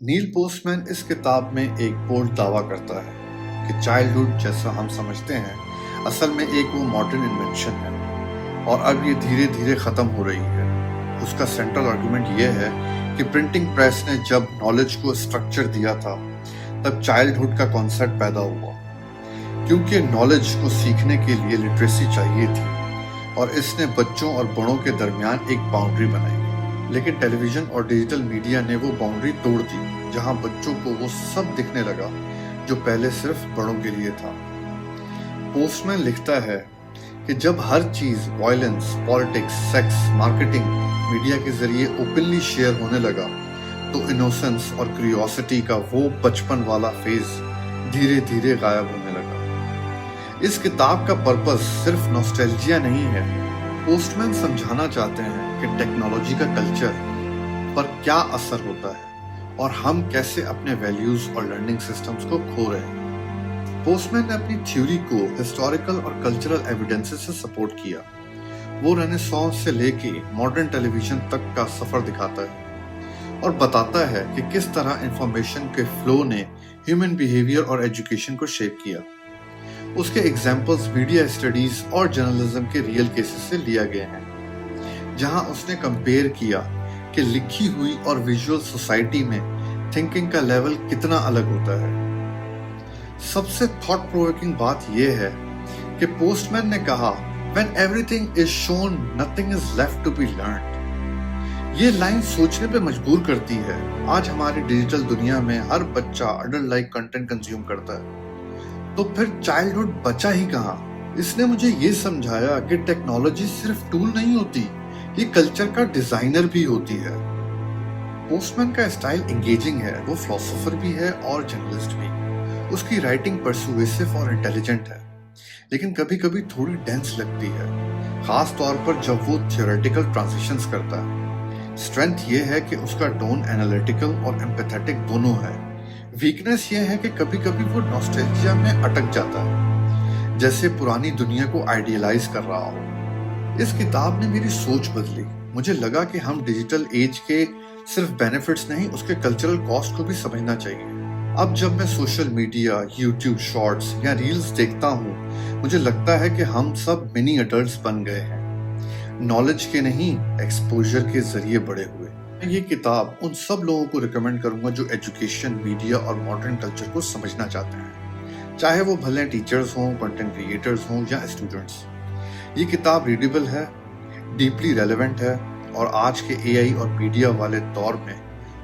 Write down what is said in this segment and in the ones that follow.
नील postman इस किताब में एक बोल्ड दावा करता है कि चाइल्डहुड जैसा हम समझते हैं असल में एक वो मॉडर्न इन्वेंशन है और अब ये धीरे धीरे ख़त्म हो रही है। उसका सेंट्रल आर्गुमेंट ये है कि प्रिंटिंग प्रेस ने जब नॉलेज को स्ट्रक्चर दिया था तब चाइल्डहुड का कॉन्सेप्ट पैदा हुआ, क्योंकि नॉलेज को सीखने के लिए लिटरेसी चाहिए थी और इसने बच्चों और बड़ों के दरमियान एक बाउंड्री बनाई। लेकिन टेलीविजन और डिजिटल मीडिया ने वो बाउंड्री तोड़ दी, जहां बच्चों को वो सब दिखने लगा जो पहले सिर्फ बड़ों के लिए था। पोस्टमैन लिखता है कि जब हर चीज violence, politics, sex, marketing, media के जरिए ओपनली शेयर होने लगा तो इनोसेंस और क्यूरियोसिटी का वो बचपन वाला फेज धीरे धीरे गायब होने लगा। इस किताब का पर्पस सिर्फ नॉस्टैल्जिया नहीं है। पोस्टमैन समझाना चाहते हैं कि टेक्नोलॉजी का कल्चर पर क्या असर होता है और हम कैसे अपने वैल्यूज और लर्निंग सिस्टम्स को खो रहे हैं। पोस्टमैन ने अपनी थ्योरी को हिस्टोरिकल और कल्चरल एविडेंसेस से सपोर्ट किया। वो रेनेसांस से लेके मॉडर्न टेलीविजन तक का सफर दिखाता है और बताता है कि किस तरह इंफॉर्मेशन के फ्लो ने ह्यूमन बिहेवियर और एजुकेशन को शेप किया। उसके एग्जाम्पल्स मीडिया स्टडीज और जर्नलिज्म के रियल केसेस से लिया गए हैं, जहां उसने कंपेयर किया कि लिखी हुई और विजुअल सोसाइटी में थिंकिंग का लेवल कितना अलग होता है। सबसे थॉट प्रोवोकिंग बात यह है कि पोस्टमैन ने कहा, "When everything is shown, nothing is left to be learned." ये लाइन सोचने पे मजबूर करती है। आज हमारी डिजिटल दुनिया में हर बच्चा अडल्ट लाइक कंटेंट कंज्यूम करता है, तो फिर चाइल्डहुड बचा ही कहाँ। इसने मुझे ये समझाया कि टेक्नोलॉजी सिर्फ टूल नहीं होती, ये कल्चर का डिजाइनर भी होती है। पोस्टमैन का स्टाइल एंगेजिंग है, वो फिलोसोफर भी है और जर्नलिस्ट भी। उसकी राइटिंग परसुएसिव और इंटेलिजेंट है, लेकिन कभी कभी थोड़ी डेंस लगती है, खास तौर पर जब वो थियोरेटिकल ट्रांजिशंस करता है। स्ट्रेंथ ये है कि उसका टोन एनालिटिकल और एम्पैथेटिक दोनों है। वीकनेस ये है कि कभी कभी वो नॉस्टैल्जिया में अटक जाता है, जैसे पुरानी दुनिया को आइडियलाइज कर रहा हो। इस किताब ने मेरी सोच बदली। मुझे लगा कि हम डिजिटल एज के सिर्फ बेनिफिट्स नहीं, उसके कल्चरल कॉस्ट को भी समझना चाहिए। अब जब मैं सोशल मीडिया, यूट्यूब शॉर्ट्स या रील्स देखता हूँ, मुझे लगता है कि हम सब मिनी अडल्ट्स बन गए हैं, नॉलेज के नहीं एक्सपोजर के जरिए बड़े हुए। ये किताब उन सब लोगों को रिकमेंड करूंगा जो एजुकेशन, मीडिया और मॉडर्न कल्चर को समझना चाहते हैं, चाहे वो भले टीचर्स हों, कंटेंट क्रिएटर्स हों या स्टूडेंट्स। ये किताब रीडेबल है, डीपली रेलेवेंट है और आज के एआई और मीडिया वाले दौर में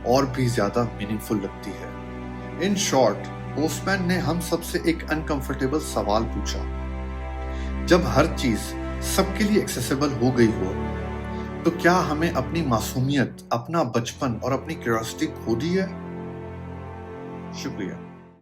और भी ज्यादा मीनिंगफुल लगती है। इन शॉर्ट, पोस्टमैन ने हम सबसे एक अनकंफर्टेबल सवाल पूछा, जब हर चीज सबके लिए एक्सेसिबल हो गई हो, तो क्या हमें अपनी मासूमियत, अपना बचपन और अपनी क्यूरियोसिटी खो दी है? शुक्रिया।